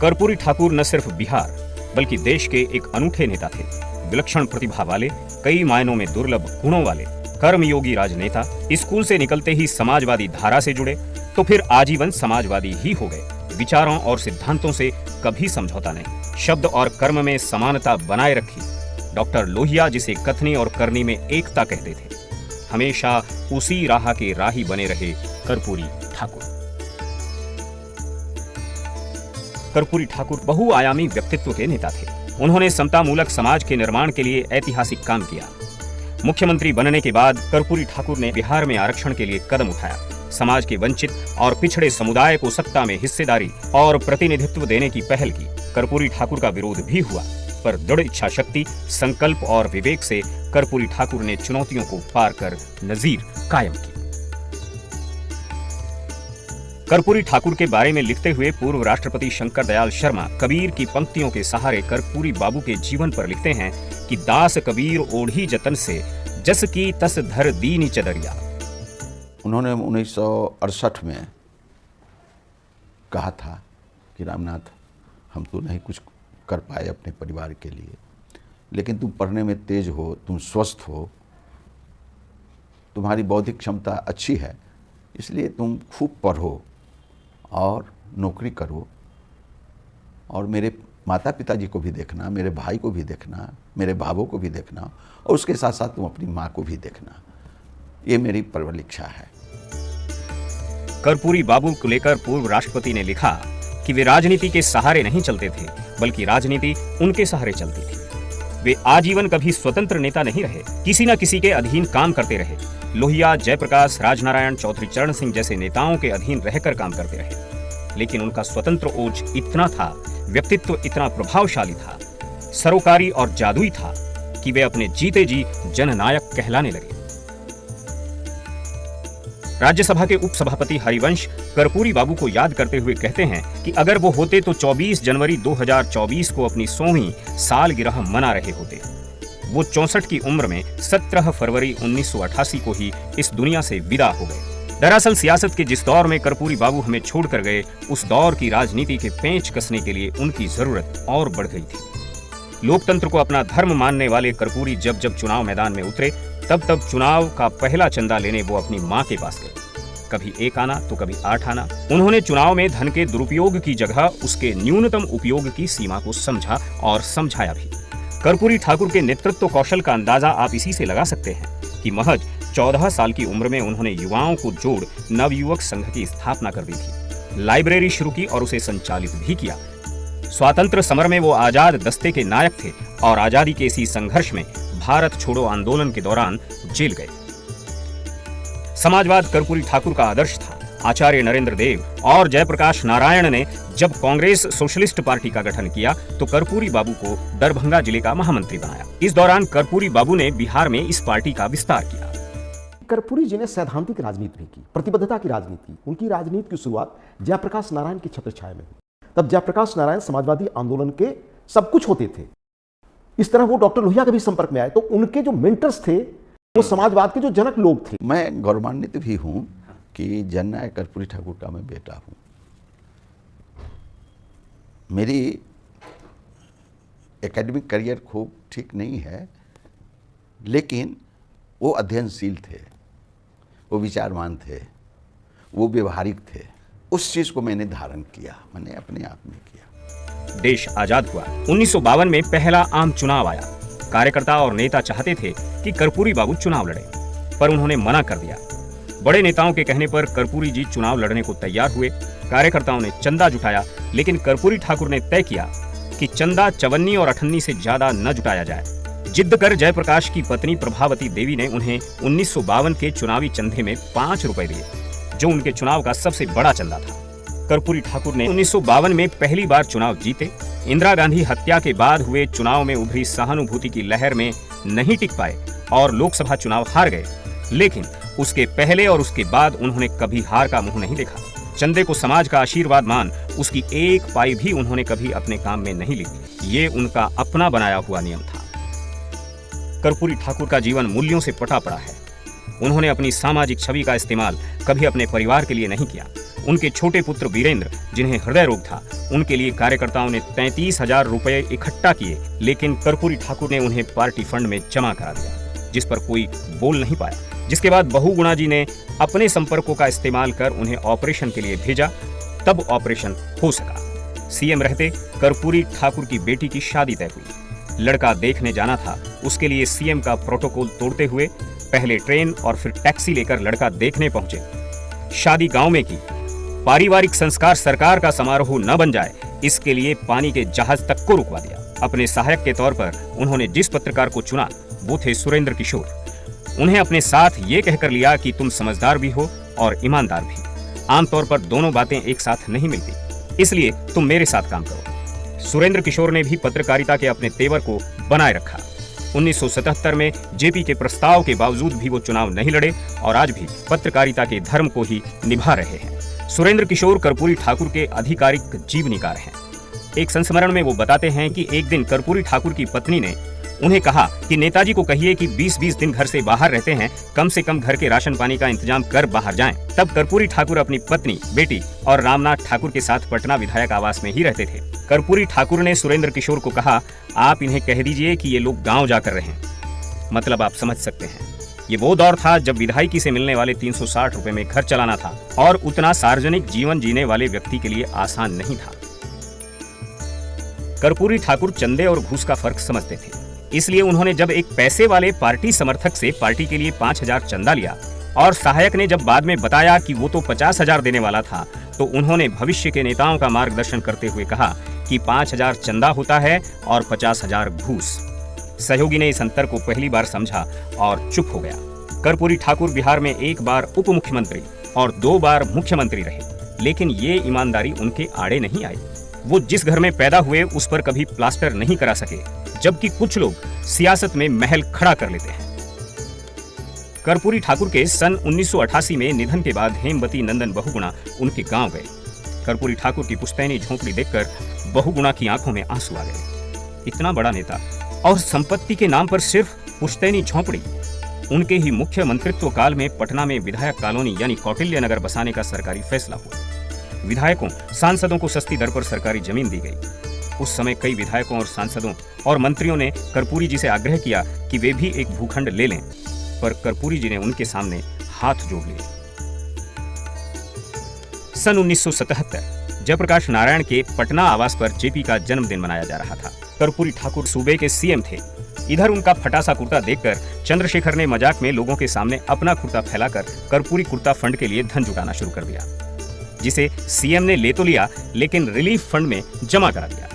कर्पूरी ठाकुर न सिर्फ बिहार बल्कि देश के एक अनूठे नेता थे। विलक्षण प्रतिभा वाले, कई मायनों में दुर्लभ गुणों वाले, कर्मयोगी राजनेता। स्कूल से निकलते ही समाजवादी धारा से जुड़े तो फिर आजीवन समाजवादी ही हो गए। विचारों और सिद्धांतों से कभी समझौता नहीं, शब्द और कर्म में समानता बनाए रखी। डॉक्टर लोहिया जिसे कथनी और करनी में एकता कहते थे, हमेशा उसी राह के राही बने रहे कर्पूरी ठाकुर। कर्पूरी ठाकुर बहुआयामी व्यक्तित्व के नेता थे। उन्होंने समतामूलक समाज के निर्माण के लिए ऐतिहासिक काम किया। मुख्यमंत्री बनने के बाद कर्पूरी ठाकुर ने बिहार में आरक्षण के लिए कदम उठाया। समाज के वंचित और पिछड़े समुदाय को सत्ता में हिस्सेदारी और प्रतिनिधित्व देने की पहल की। कर्पूरी ठाकुर का विरोध भी हुआ, पर दृढ़ इच्छा शक्ति, संकल्प और विवेक से कर्पूरी ठाकुर ने चुनौतियों को पार कर नजीर कायम की। कर्पूरी ठाकुर के बारे में लिखते हुए पूर्व राष्ट्रपति शंकर दयाल शर्मा कबीर की पंक्तियों के सहारे कर्पूरी बाबू के जीवन पर लिखते हैं कि दास कबीर ओढ़ी जतन से, जस की तस धर दीनी चदरिया। उन्होंने 1968 में कहा था कि रामनाथ, हम तो नहीं कुछ कर पाए अपने परिवार के लिए, लेकिन तुम पढ़ने में तेज हो, तुम स्वस्थ हो, तुम्हारी बौद्धिक क्षमता अच्छी है, इसलिए तुम खूब पढ़ो और नौकरी करो, और मेरे माता पिताजी को भी देखना, मेरे भाई को भी देखना, मेरे बाबों को भी देखना, और उसके साथ साथ तुम अपनी माँ को भी देखना। ये मेरी प्रबल इच्छा है। कर्पूरी बाबू को लेकर पूर्व राष्ट्रपति ने लिखा कि वे राजनीति के सहारे नहीं चलते थे, बल्कि राजनीति उनके सहारे चलती थी। वे आजीवन कभी स्वतंत्र नेता नहीं रहे, किसी न किसी के अधीन काम करते रहे। लोहिया, जयप्रकाश, राजनारायण, चौधरी चरण सिंह जैसे नेताओं के अधीन रहकर काम करते रहे, लेकिन उनका स्वतंत्र ओज इतना था, व्यक्तित्व इतना प्रभावशाली था, सरोकारी और जादुई था कि वे अपने जीते जी जननायक कहलाने लगे। राज्यसभा के उपसभापति हरिवंश कर्पूरी बाबू को याद करते हुए कहते हैं कि अगर वो होते तो 24 जनवरी 2024 को अपनी 100वीं सालगिरह मना रहे होते। वो 64 की उम्र में 17 फरवरी 1988 को ही इस दुनिया से विदा हो गए। दरअसल सियासत के जिस दौर में कर्पूरी बाबू हमें छोड़कर गए, उस दौर की राजनीति के पेंच कसने के लिए उनकी जरूरत और बढ़ गई थी। लोकतंत्र को अपना धर्म मानने वाले कर्पूरी जब जब चुनाव मैदान में उतरे, तब चुनाव का पहला चंदा लेने वो अपनी मां के पास गए। कभी 1 आना तो कभी 8 आना। उन्होंने चुनाव में धन के दुरुपयोग की जगह उसके न्यूनतम उपयोग की सीमा को समझा और समझाया भी। कर्पूरी ठाकुर के नेतृत्व कौशल का अंदाजा आप इसी से लगा सकते हैं कि महज 14 साल की उम्र में उन्होंने युवाओं को जोड़ नवयुवक संघ की स्थापना कर दी थी, लाइब्रेरी शुरू की और उसे संचालित भी किया। स्वातंत्र समर में वो आजाद दस्ते के नायक थे और आजादी के इसी संघर्ष में भारत छोड़ो आंदोलन के दौरान जेल गए। समाजवाद कर्पूरी ठाकुर का आदर्श था। आचार्य नरेंद्र देव और जयप्रकाश नारायण ने जब कांग्रेस सोशलिस्ट पार्टी का गठन किया तो कर्पूरी बाबू को दरभंगा जिले का महामंत्री बनाया। इस दौरान कर्पूरी बाबू ने बिहार में इस पार्टी का विस्तार किया। कर्पूरी जी ने सैद्धांतिक राजनीति भी की, प्रतिबद्धता की राजनीति। उनकी राजनीति की शुरुआत जयप्रकाश नारायण की छत्रछाया में हुई। तब जयप्रकाश नारायण समाजवादी आंदोलन के सब कुछ होते थे। इस तरह वो डॉक्टर लोहिया के भी संपर्क में आए, तो उनके जो मेंटर्स थे वो समाजवाद के जो जनक लोग थे। मैं गौरवान्वित भी हूँ कि जननायक कर्पूरी ठाकुर का मैं बेटा हूँ। मेरी एकेडमिक करियर खूब ठीक नहीं है, लेकिन वो अध्ययनशील थे, वो विचारवान थे, वो व्यवहारिक थे। उस चीज़ को मैंने धारण किया, मैंने अपने आप में किया। देश आजाद हुआ। 1952 में पहला आम चुनाव आया। कार्यकर्ता और नेता चाहते थे कि कर्पूरी बाबू चुनाव लड़े, पर उन्होंने मना कर दिया। बड़े नेताओं के कहने पर कर्पूरी जी चुनाव लड़ने को तैयार हुए। कार्यकर्ताओं ने चंदा जुटाया, लेकिन कर्पूरी ठाकुर ने तय किया कि चंदा 54 और 58 से ज्यादा न जुटाया जाए। जिद्द कर जयप्रकाश की पत्नी प्रभावती देवी ने उन्हें 1952 के चुनावी चंदे में 5 रुपए दिए, जो उनके चुनाव का सबसे बड़ा चंदा था। कर्पूरी ठाकुर ने 1952 में पहली बार चुनाव जीते। इंदिरा गांधी हत्या के बाद हुए चुनाव में उभरी सहानुभूति की लहर में नहीं टिक पाए और लोकसभा चुनाव हार गए, लेकिन उसके पहले और उसके बाद उन्होंने कभी हार का मुंह नहीं देखा। चंदे को समाज का आशीर्वाद मान उसकी 1 पाई भी उन्होंने कभी अपने काम में नहीं ली। ये उनका अपना बनाया हुआ नियम था। कर्पूरी ठाकुर का जीवन मूल्यों से पटा पड़ा है। उन्होंने अपनी सामाजिक छवि का इस्तेमाल कभी अपने परिवार के लिए नहीं किया। उनके छोटे पुत्र वीरेंद्र, जिन्हें हृदय रोग था, उनके लिए कार्यकर्ताओं ने 33,000 रुपए इकट्ठा किए, लेकिन कर्पूरी ठाकुर ने उन्हें पार्टी फंड में जमा करा दिया, जिस पर कोई बोल नहीं पाया। जिसके बाद बहुगुणा जी ने अपने संपर्कों का इस्तेमाल कर उन्हें ऑपरेशन के लिए भेजा, तब ऑपरेशन हो सका। सीएम रहते कर्पूरी ठाकुर की बेटी की शादी तय हुई। लड़का देखने जाना था, उसके लिए सीएम का प्रोटोकॉल तोड़ते हुए पहले ट्रेन और फिर टैक्सी लेकर लड़का देखने पहुंचे। शादी गांव में की। पारिवारिक संस्कार सरकार का समारोह न बन जाए, इसके लिए पानी के जहाज तक को रुकवा दिया। अपने सहायक के तौर पर उन्होंने जिस पत्रकार को चुना वो थे सुरेंद्र किशोर। उन्हें अपने साथ ये कहकर लिया कि तुम समझदार भी हो और ईमानदार भी। आमतौर पर दोनों बातें एक साथ नहीं मिलती, इसलिए तुम मेरे साथ काम करो। सुरेंद्र किशोर ने भी पत्रकारिता के अपने तेवर को बनाए रखा। 1977 में जेपी के प्रस्ताव के बावजूद भी वो चुनाव नहीं लड़े और आज भी पत्रकारिता के धर्म को ही निभा रहे हैं। सुरेंद्र किशोर कर्पूरी ठाकुर के आधिकारिक जीवनीकार हैं। एक संस्मरण में वो बताते हैं कि एक दिन कर्पूरी ठाकुर की पत्नी ने उन्हें कहा कि नेताजी को कहिए कि 20-20 दिन घर से बाहर रहते हैं, कम से कम घर के राशन पानी का इंतजाम कर बाहर जाएं। तब कर्पूरी ठाकुर अपनी पत्नी, बेटी और रामनाथ ठाकुर के साथ पटना विधायक आवास में ही रहते थे। कर्पूरी ठाकुर ने सुरेंद्र किशोर को कहा, आप इन्हें कह दीजिए कि ये लोग गाँव जाकर रहें। मतलब आप समझ सकते हैं, ये वो दौर था जब विधायकी से मिलने वाले 360 रुपए में घर चलाना था और उतना सार्वजनिक जीवन जीने वाले व्यक्ति के लिए आसान नहीं था। कर्पूरी ठाकुर चंदे और घूस का फर्क समझते थे, इसलिए उन्होंने जब एक पैसे वाले पार्टी समर्थक से पार्टी के लिए 5,000 चंदा लिया और सहायक ने जब बाद में बताया कि वो तो 50,000 देने वाला था, तो उन्होंने भविष्य के नेताओं का मार्गदर्शन करते हुए कहा कि 5,000 चंदा होता है और 50,000 घूस। सहयोगी ने इस अंतर को पहली बार समझा और चुप हो गया। कर्पूरी ठाकुर बिहार में एक बार उप मुख्यमंत्री और 2 बार मुख्यमंत्री रहे, लेकिन ये ईमानदारी उनके आड़े नहीं आई। वो जिस घर में पैदा हुए उस पर कभी प्लास्टर नहीं करा सके, जबकि कुछ लोग सियासत में महल खड़ा कर लेते हैं। कर्पूरी ठाकुर के सन 1988 में निधन के बाद हेमवती नंदन बहुगुणा उनके गांव गए। कर्पूरी ठाकुर की पुश्तैनी झोंपड़ी देखकर बहुगुणा की आंखों में आंसू आ गए। इतना बड़ा नेता और संपत्ति के नाम पर सिर्फ पुश्तैनी झोंपड़ी। उनके ही मुख्य मंत्रित्व काल में पटना में विधायक कॉलोनी यानी कौटिल्य नगर बसाने का सरकारी फैसला हुआ। विधायकों, सांसदों को सस्ती दर पर सरकारी जमीन दी गई। उस समय कई विधायकों और सांसदों और मंत्रियों ने कर्पूरी जी से आग्रह किया कि वे भी एक भूखंड ले लें, पर कर्पूरी जी ने उनके सामने हाथ जोड़ लिए। सन 1977 जयप्रकाश नारायण के पटना आवास पर जेपी का जन्मदिन मनाया जा रहा था। कर्पूरी ठाकुर सूबे के सीएम थे। इधर उनका फटासा कुर्ता देखकर चंद्रशेखर ने मजाक में लोगों के सामने अपना कुर्ता फैलाकर कर्पूरी कुर्ता फंड के लिए धन जुटाना शुरू कर दिया, जिसे सीएम ने ले तो लिया लेकिन रिलीफ फंड में जमा करा दिया।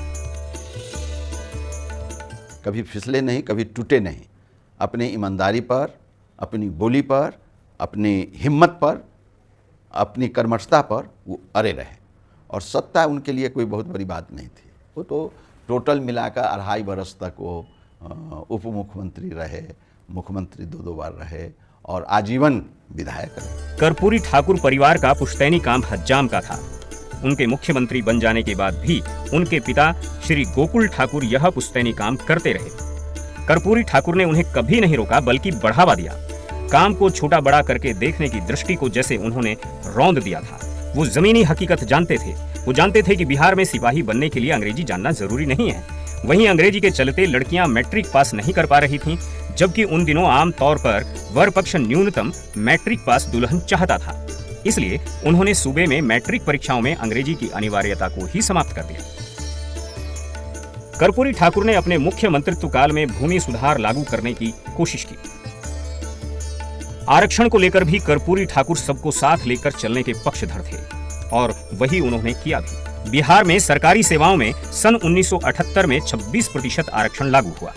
कभी फिसले नहीं, कभी टूटे नहीं। अपनी ईमानदारी पर, अपनी बोली पर, अपनी हिम्मत पर, अपनी कर्मठता पर वो अड़े रहे। और सत्ता उनके लिए कोई बहुत बड़ी बात नहीं थी। वो तो टोटल मिलाकर 2.5 बरस तक वो उप मुख्यमंत्री रहे, मुख्यमंत्री 2 बार रहे और आजीवन विधायक रहे। कर्पूरी ठाकुर परिवार का पुश्तैनी काम हज्जाम का था। उनके मुख्यमंत्री बन जाने के बाद भी उनके पिता श्री गोकुल ठाकुर यह पुश्तैनी काम करते रहे। कर्पूरी ठाकुर ने उन्हें कभी नहीं रोका, बल्कि बढ़ावा दिया। काम को छोटा बड़ा करके देखने की दृष्टि को जैसे उन्होंने रौंद दिया था। वो जमीनी हकीकत जानते थे। वो जानते थे कि बिहार में सिपाही बनने के लिए अंग्रेजी जानना जरूरी नहीं है। वहीं अंग्रेजी के चलते लड़कियां मैट्रिक पास नहीं कर पा रही थीं, जबकि उन दिनों आम तौर पर वर पक्ष न्यूनतम मैट्रिक पास दुल्हन चाहता था। इसलिए उन्होंने सूबे में मैट्रिक परीक्षाओं में अंग्रेजी की अनिवार्यता को ही समाप्त कर दिया। कर्पूरी ठाकुर ने अपने मुख्य मंत्रित्व काल में भूमि सुधार लागू करने की कोशिश की। आरक्षण को लेकर भी कर्पूरी ठाकुर सबको साथ लेकर चलने के पक्षधर थे और वही उन्होंने किया भी। बिहार में सरकारी सेवाओं में सन 1978 में 26% आरक्षण लागू हुआ।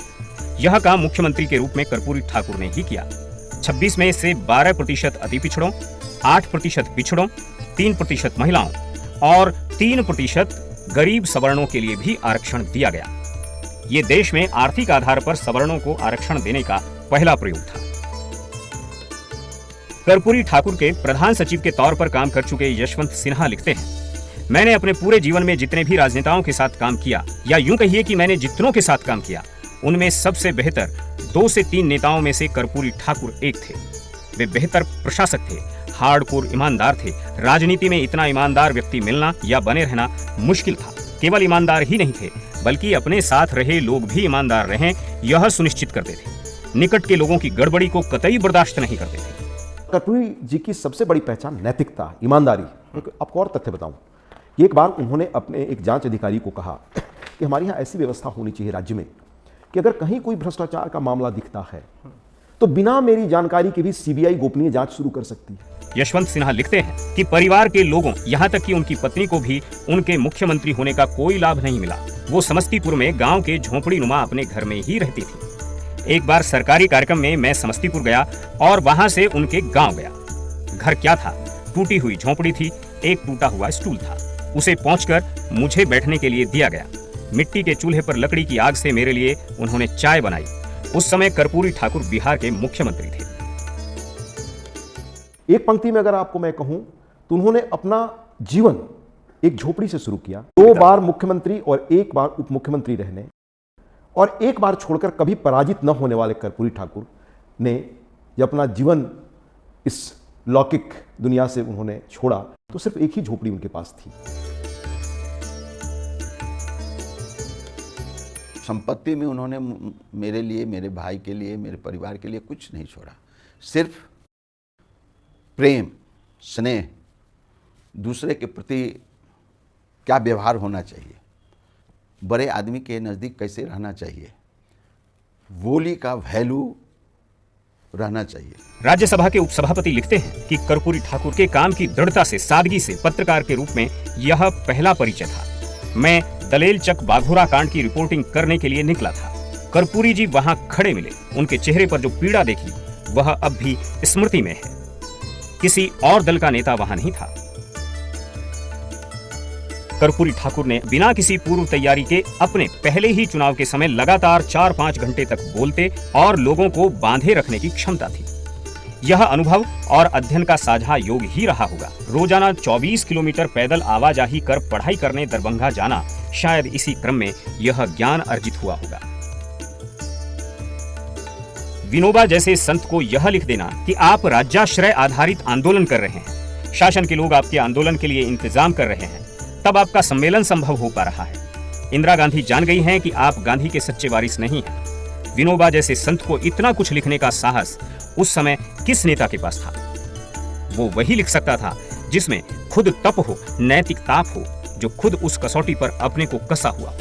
यह काम मुख्यमंत्री के रूप में कर्पूरी ठाकुर ने ही किया। 26 में से 12% अति पिछड़ों, 8% पिछड़ों, 3% महिलाओं और 3% गरीब सवर्णों के लिए भी आरक्षण दिया गया। ये देश में आर्थिक आधार पर सवर्णों को आरक्षण देने का पहला प्रयोग था। कर्पूरी ठाकुर के प्रधान सचिव के तौर पर काम कर चुके यशवंत सिन्हा लिखते हैं, मैंने अपने पूरे जीवन में जितने भी राजनेताओं के साथ काम किया, या यूं कहिए कि मैंने जितनों के साथ काम किया, उनमें सबसे बेहतर 2 से 3 नेताओं में से कर्पूरी ठाकुर एक थे। वे बेहतर प्रशासक थे, हार्डकोर ईमानदार थे। राजनीति में इतना ईमानदार व्यक्ति मिलना या बने रहना मुश्किल था। केवल ईमानदार ही नहीं थे, बल्कि अपने साथ रहे लोग भी ईमानदार रहें, यह सुनिश्चित करते थे। निकट के लोगों की गड़बड़ी को कतई बर्दाश्त नहीं करते थे। कर्पूरी जी की सबसे बड़ी पहचान नैतिकता, ईमानदारी। आपको और तथ्य बताऊं, एक बार उन्होंने अपने एक जांच अधिकारी को कहा कि हमारे यहाँ ऐसी व्यवस्था होनी चाहिए राज्य में कि अगर कहीं कोई भ्रष्टाचार का मामला दिखता है तो बिना मेरी जानकारी के भी सीबीआई गोपनीय जांच शुरू कर सकती है। यशवंत सिन्हा लिखते हैं कि परिवार के लोगों, यहाँ तक कि उनकी पत्नी को भी उनके मुख्यमंत्री होने का कोई लाभ नहीं मिला। वो समस्तीपुर में गांव के झोंपड़ी नुमा अपने घर में ही रहती थी। एक बार सरकारी कार्यक्रम में मैं समस्तीपुर गया और वहां से उनके गांव गया। घर क्या था? टूटी हुई झोंपड़ी थी, एक टूटा हुआ स्टूल था। उसे पहुंचकर मुझे बैठने के लिए दिया गया। मिट्टी के चूल्हे पर लकड़ी की आग से मेरे लिए उन्होंने चाय बनाई। उस समय कर्पूरी ठाकुर बिहार के मुख्यमंत्री थे। एक पंक्ति में अगर आपको मैं कहूं तो उन्होंने अपना जीवन एक झोपड़ी से शुरू किया। 2 बार मुख्यमंत्री और 1 बार उप मुख्यमंत्री रहने और 1 बार छोड़कर कभी पराजित न होने वाले कर्पूरी ठाकुर ने जब अपना जीवन इस लौकिक दुनिया से उन्होंने छोड़ा तो सिर्फ एक ही झोपड़ी उनके पास थी। संपत्ति में उन्होंने मेरे लिए, मेरे भाई के लिए, मेरे परिवार के लिए कुछ नहीं छोड़ा। सिर्फ प्रेम, स्नेह, दूसरे के प्रति क्या व्यवहार होना चाहिए, बड़े आदमी के नज़दीक कैसे रहना चाहिए, बोली का वैल्यू रहना चाहिए। राज्यसभा के उपसभापति लिखते हैं कि कर्पूरी ठाकुर के काम की दृढ़ता से, सादगी से पत्रकार के रूप में यह पहला परिचय था। मैं दलेल चक बाघोरा कांड की रिपोर्टिंग करने के लिए निकला था। कर्पूरी जी वहां खड़े मिले। उनके चेहरे पर जो पीड़ा देखी वह अब भी स्मृति में है। किसी और दल का नेता वहां नहीं था। कर्पूरी ठाकुर ने बिना किसी पूर्व तैयारी के अपने पहले ही चुनाव के समय लगातार 4-5 घंटे तक बोलते और लोगों को बांधे रखने की क्षमता थी। यह अनुभव और अध्ययन का साझा योग ही रहा होगा। रोजाना 24 किलोमीटर पैदल आवाजाही कर पढ़ाई करने दरभंगा जाना, शायद इसी क्रम में यह ज्ञान अर्जित हुआ होगा। विनोबा जैसे संत को यह लिख देना कि आप राज्याश्रय आधारित आंदोलन कर रहे हैं, शासन के लोग आपके आंदोलन के लिए इंतजाम कर रहे हैं, तब आपका सम्मेलन संभव हो पा रहा है। इंदिरा गांधी जान गई हैं कि आप गांधी के सच्चे वारिस नहीं हैं। विनोबा जैसे संत को इतना कुछ लिखने का साहस उस समय किस नेता के पास था? वो वही लिख सकता था जिसमें खुद तप हो, नैतिक ताप हो, जो खुद उस कसौटी पर अपने को कसा हुआ।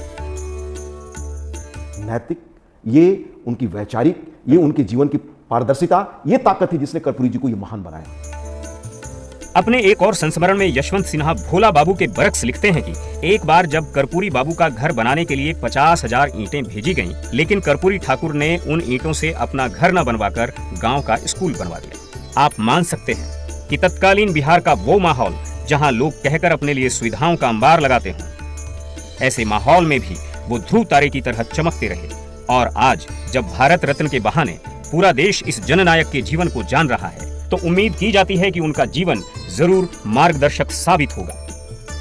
नैतिक, ये उनकी वैचारिक, ये उनके जीवन की पारदर्शिता, ये ताकत थी जिसने कर्पूरी जी को ये महान बनाया। अपने एक और संस्मरण में यशवंत सिन्हा भोला बाबू के बरक्स लिखते हैं कि एक बार जब कर्पूरी बाबू का घर बनाने के लिए 50,000 ईंटें भेजी गईं, लेकिन कर्पूरी ठाकुर ने उन ईंटों से अपना घर न बनवाकर गांव का स्कूल बनवा दिया। आप मान सकते हैं कि तत्कालीन बिहार का वो माहौल जहां लोग कहकर अपने लिए सुविधाओं का अंबार लगाते हों, ऐसे माहौल में भी वो ध्रुव तारे की तरह चमकते रहे। और आज जब भारत रत्न के बहाने पूरा देश इस जननायक के जीवन को जान रहा है, तो उम्मीद की जाती है कि उनका जीवन जरूर मार्गदर्शक साबित होगा,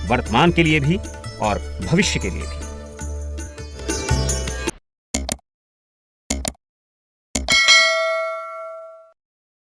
वर्तमान के लिए भी और भविष्य के लिए भी।